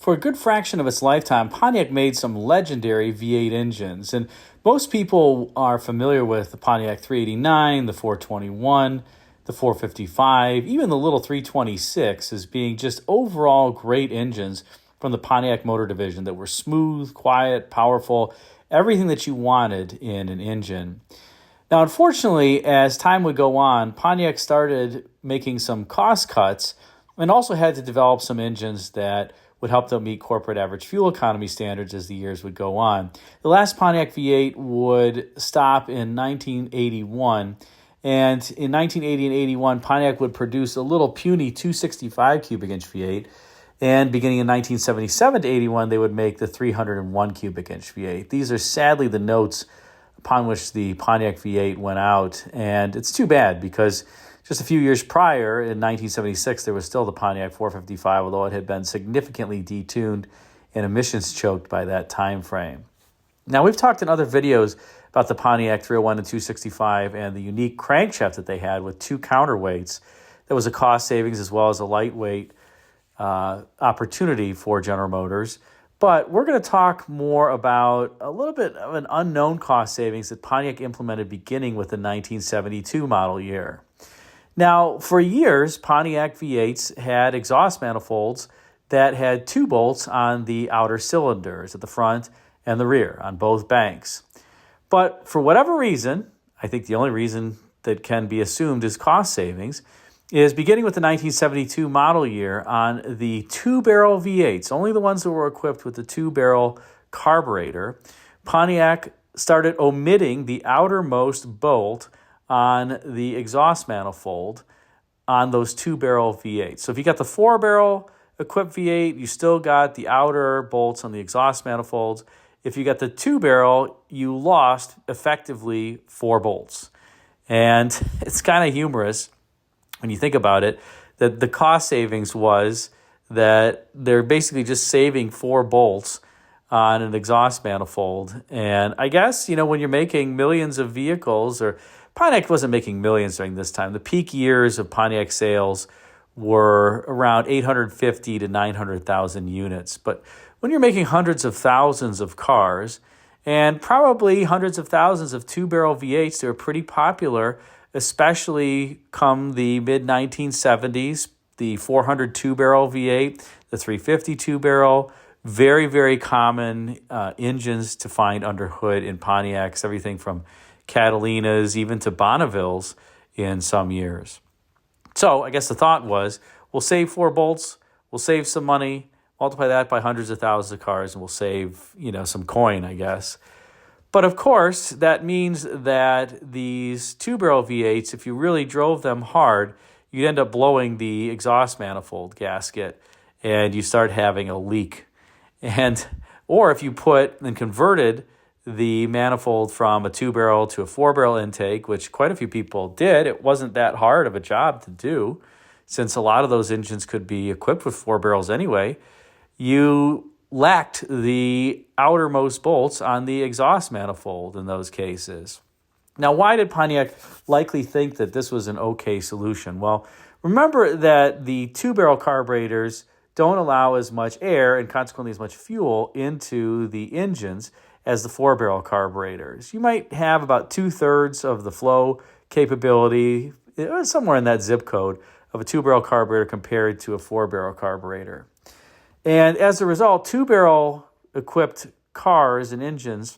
For a good fraction of its lifetime, Pontiac made some legendary V8 engines, and most people are familiar with the Pontiac 389, the 421, the 455, even the little 326 as being just overall great engines from the Pontiac motor division that were smooth, quiet, powerful, everything that you wanted in an engine. Now, unfortunately, as time would go on, Pontiac started making some cost cuts and also had to develop some engines that would help them meet corporate average fuel economy standards as the years would go on. The last Pontiac V8 would stop in 1981, and in 1980 and 81, Pontiac would produce a little puny 265 cubic inch V8, and beginning in 1977 to 81, they would make the 301 cubic inch V8. These are sadly the notes upon which the Pontiac V8 went out, and it's too bad because just a few years prior, in 1976, there was still the Pontiac 455, although it had been significantly detuned and emissions choked by that time frame. Now, we've talked in other videos about the Pontiac 301 and 265 and the unique crankshaft that they had with two counterweights. That was a cost savings as well as a lightweight opportunity for General Motors. But we're going to talk more about a little bit of an unknown cost savings that Pontiac implemented beginning with the 1972 model year. Now, for years, Pontiac V8s had exhaust manifolds that had two bolts on the outer cylinders at the front and the rear on both banks. But for whatever reason, I think the only reason that can be assumed is cost savings, is beginning with the 1972 model year on the 2-barrel V8s, only the ones that were equipped with the 2-barrel carburetor, Pontiac started omitting the outermost bolt on the exhaust manifold on those 2-barrel V8s. So if you got the 4-barrel equipped V8, you still got the outer bolts on the exhaust manifolds. If you got the 2-barrel, you lost effectively 4 bolts. And it's kind of humorous when you think about it, that the cost savings was that they're basically just saving 4 bolts on an exhaust manifold. And I guess, when you're making millions of vehicles, or Pontiac wasn't making millions during this time. The peak years of Pontiac sales were around 850 to 900,000 units. But when you're making hundreds of thousands of cars and probably hundreds of thousands of 2-barrel V8s, they're pretty popular, especially come the mid-1970s, the 400 2-barrel V8, the 350 2-barrel, very, very common engines to find under hood in Pontiacs, everything from Catalinas, even to Bonnevilles in some years. So I guess the thought was, we'll save 4 bolts, we'll save some money, multiply that by hundreds of thousands of cars, and we'll save, some coin, I guess. But of course, that means that these 2-barrel V8s, if you really drove them hard, you'd end up blowing the exhaust manifold gasket and you start having a leak. Or if you put and converted the manifold from a 2-barrel to a 4-barrel intake, which quite a few people did, it wasn't that hard of a job to do, since a lot of those engines could be equipped with 4 barrels anyway, you lacked the outermost bolts on the exhaust manifold in those cases. Now, why did Pontiac likely think that this was an okay solution? Well, remember that the 2-barrel carburetors don't allow as much air and consequently as much fuel into the engines as the 4-barrel carburetors. You might have about 2/3 of the flow capability, somewhere in that zip code, of a 2-barrel carburetor compared to a 4-barrel carburetor. And as a result, 2-barrel equipped cars and engines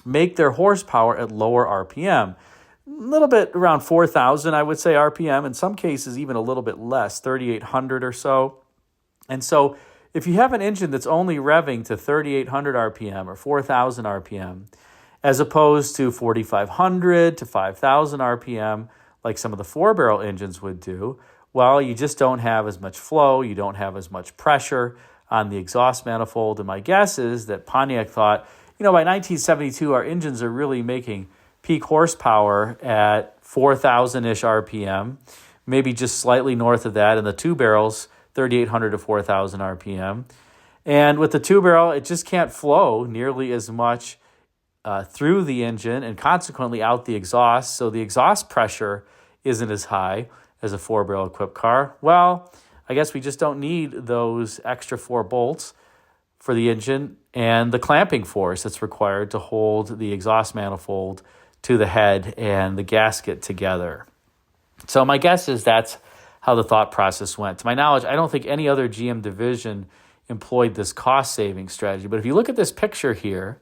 make their horsepower at lower RPM. A little bit around 4,000, I would say, RPM. In some cases, even a little bit less, 3,800 or so. And so if you have an engine that's only revving to 3,800 RPM or 4,000 RPM, as opposed to 4,500 to 5,000 RPM, like some of the 4-barrel engines would do, well, you just don't have as much flow, you don't have as much pressure on the exhaust manifold. And my guess is that Pontiac thought, by 1972, our engines are really making peak horsepower at 4,000-ish RPM, maybe just slightly north of that, and the 2-barrels, 3,800 to 4,000 RPM. And with the 2-barrel, it just can't flow nearly as much through the engine and consequently out the exhaust, so the exhaust pressure isn't as high as a 4-barrel equipped car. Well, I guess we just don't need those extra 4 bolts for the engine and the clamping force that's required to hold the exhaust manifold to the head and the gasket together. So my guess is that's how the thought process went. To my knowledge, I don't think any other GM division employed this cost-saving strategy. But if you look at this picture here,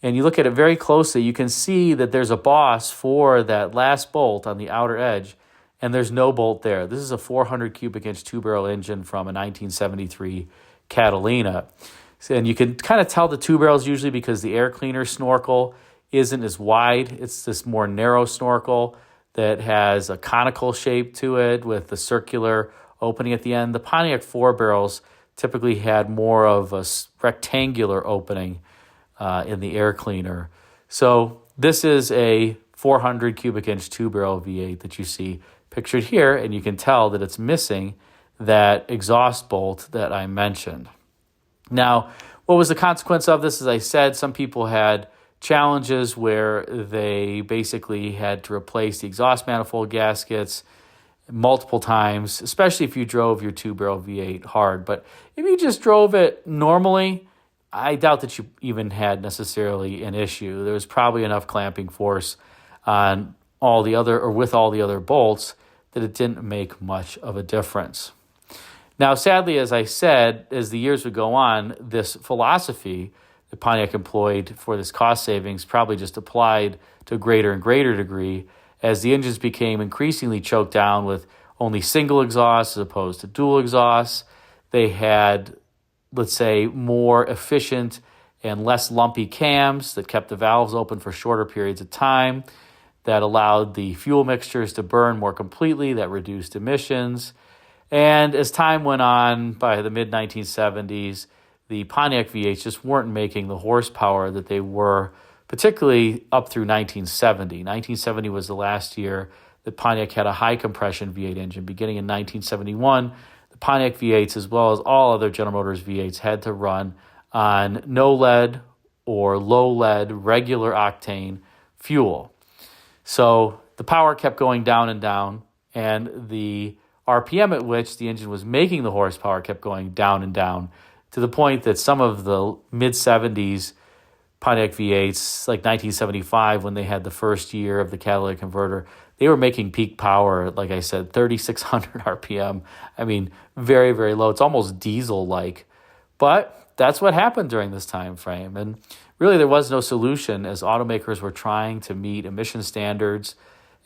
and you look at it very closely, you can see that there's a boss for that last bolt on the outer edge, and there's no bolt there. This is a 400 cubic inch 2-barrel engine from a 1973 Catalina. And you can kind of tell the 2 barrels usually because the air cleaner snorkel isn't as wide. It's this more narrow snorkel that has a conical shape to it with the circular opening at the end. The Pontiac 4 barrels typically had more of a rectangular opening in the air cleaner. So this is a 400 cubic inch 2-barrel V8 that you see pictured here, and you can tell that it's missing that exhaust bolt that I mentioned. Now, what was the consequence of this? As I said, some people had challenges where they basically had to replace the exhaust manifold gaskets multiple times, especially if you drove your 2-barrel V8 hard. But if you just drove it normally, I doubt that you even had necessarily an issue. There was probably enough clamping force on all the other, or with all the other bolts, that it didn't make much of a difference. Now, sadly, as I said, as the years would go on, this philosophy that Pontiac employed for this cost savings probably just applied to a greater and greater degree as the engines became increasingly choked down with only single exhausts as opposed to dual exhausts. They had, let's say, more efficient and less lumpy cams that kept the valves open for shorter periods of time, that allowed the fuel mixtures to burn more completely, that reduced emissions. And as time went on, by the mid-1970s, the Pontiac V8s just weren't making the horsepower that they were, particularly up through 1970. 1970 was the last year that Pontiac had a high-compression V8 engine. Beginning in 1971, the Pontiac V8s, as well as all other General Motors V8s, had to run on no lead or low lead regular octane fuel. So the power kept going down and down, and the RPM at which the engine was making the horsepower kept going down and down, to the point that some of the mid-70s Pontiac V8s, like 1975, when they had the first year of the catalytic converter, they were making peak power, like I said, 3,600 RPM. I mean, very, very low. It's almost diesel-like. But that's what happened during this time frame. And really, there was no solution as automakers were trying to meet emission standards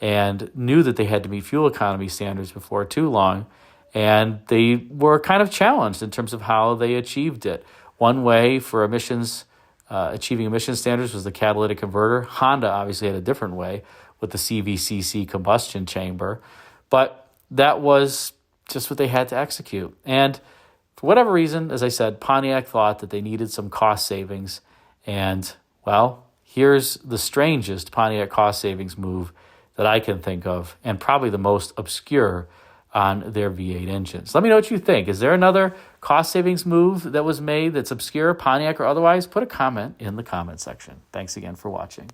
and knew that they had to meet fuel economy standards before too long. And they were kind of challenged in terms of how they achieved it. One way for achieving emission standards was the catalytic converter. Honda obviously had a different way with the CVCC combustion chamber. But that was just what they had to execute. And for whatever reason, as I said, Pontiac thought that they needed some cost savings. And, well, here's the strangest Pontiac cost savings move that I can think of, and probably the most obscure on their V8 engines. Let me know what you think. Is there another cost savings move that was made that's obscure, Pontiac or otherwise? Put a comment in the comment section. Thanks again for watching.